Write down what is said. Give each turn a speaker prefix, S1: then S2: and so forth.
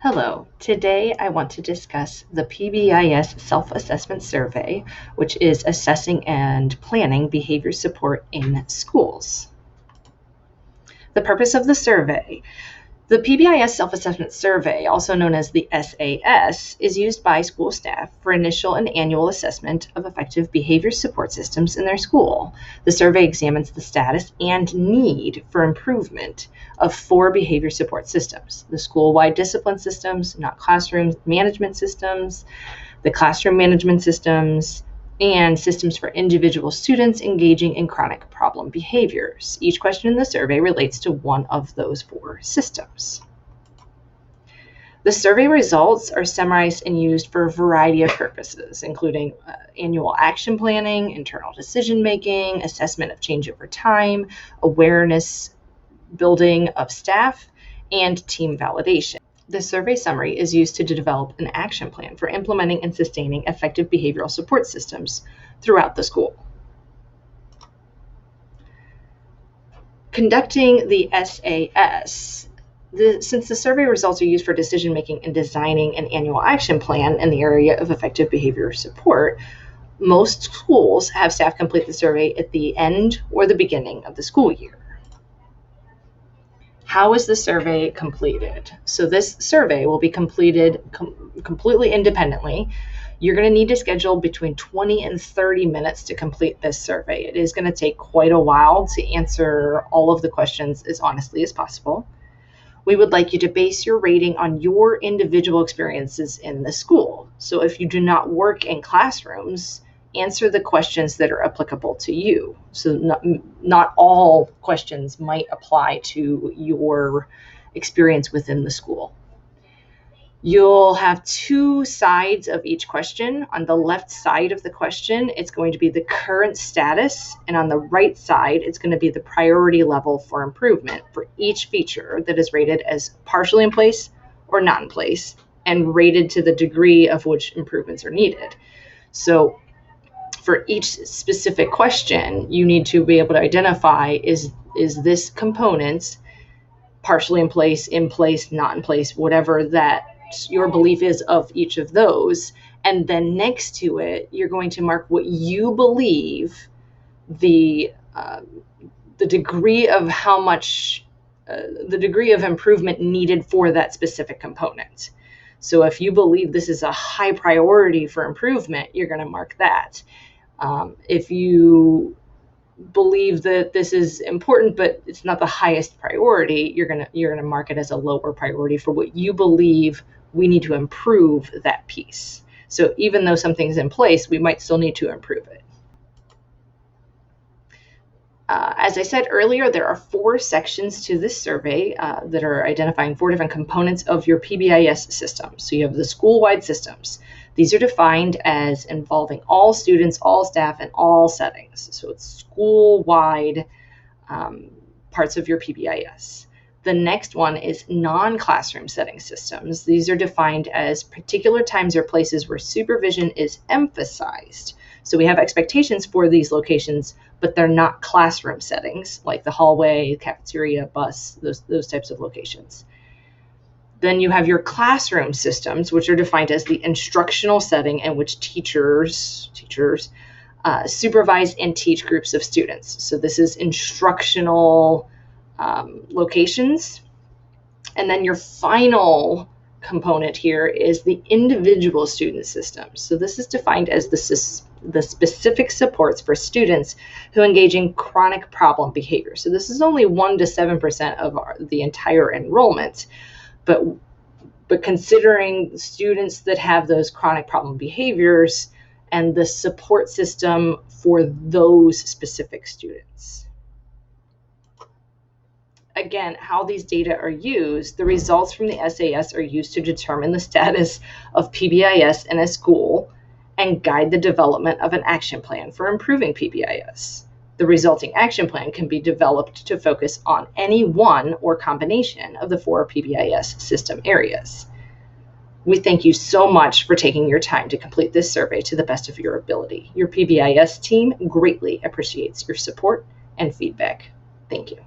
S1: Hello, today I want to discuss the PBIS Self-Assessment Survey, which is assessing and planning behavior support in schools. The purpose of the survey. The PBIS Self-Assessment Survey, also known as the SAS, is used by school staff for initial and annual assessment of effective behavior support systems in their school. The survey examines the status and need for improvement of 4 behavior support systems: the school-wide discipline systems, not classroom management systems, the classroom management systems, and systems for individual students engaging in chronic problem behaviors. Each question in the survey relates to one of those 4 systems. The survey results are summarized and used for a variety of purposes, including annual action planning, internal decision-making, assessment of change over time, awareness building of staff, and team validation. The survey summary is used to develop an action plan for implementing and sustaining effective behavioral support systems throughout the school. Conducting the SAS. Since the survey results are used for decision-making and designing an annual action plan in the area of effective behavior support, most schools have staff complete the survey at the end or the beginning of the school year. How is the survey completed? So this survey will be completed completely independently. You're going to need to schedule between 20 and 30 minutes to complete this survey. It is going to take quite a while to answer all of the questions as honestly as possible. We would like you to base your rating on your individual experiences in the school. So if you do not work in classrooms, answer the questions that are applicable to you. So not all questions might apply to your experience within the school. You'll have 2 sides of each question. On the left side of the question, it's going to be the current status, and on the right side, it's going to be the priority level for improvement for each feature that is rated as partially in place or not in place, and rated to the degree of which improvements are needed. So for each specific question, you need to be able to identify, is this component partially in place, not in place, whatever that your belief is of each of those. And then next to it, you're going to mark what you believe the degree of how much, the degree of improvement needed for that specific component. So if you believe this is a high priority for improvement, you're going to mark that. If you believe that this is important, but it's not the highest priority, you're gonna mark it as a lower priority for what you believe we need to improve that piece. So even though something's in place, we might still need to improve it. As I said earlier, there are 4 sections to this survey that are identifying 4 different components of your PBIS system. So you have the school-wide systems. These are defined as involving all students, all staff, and all settings. So it's school-wide parts of your PBIS. The next one is non-classroom setting systems. These are defined as particular times or places where supervision is emphasized. So we have expectations for these locations, but they're not classroom settings, like the hallway, cafeteria, bus, those types of locations. Then you have your classroom systems, which are defined as the instructional setting in which teachers supervise and teach groups of students. So this is instructional locations. And then your final component here is the individual student systems. So this is defined as the specific supports for students who engage in chronic problem behavior. So this is only 1 to 7% of the entire enrollment. But considering students that have those chronic problem behaviors and the support system for those specific students. Again, how these data are used, the results from the SAS are used to determine the status of PBIS in a school and guide the development of an action plan for improving PBIS. The resulting action plan can be developed to focus on any one or combination of the 4 PBIS system areas. We thank you so much for taking your time to complete this survey to the best of your ability. Your PBIS team greatly appreciates your support and feedback. Thank you.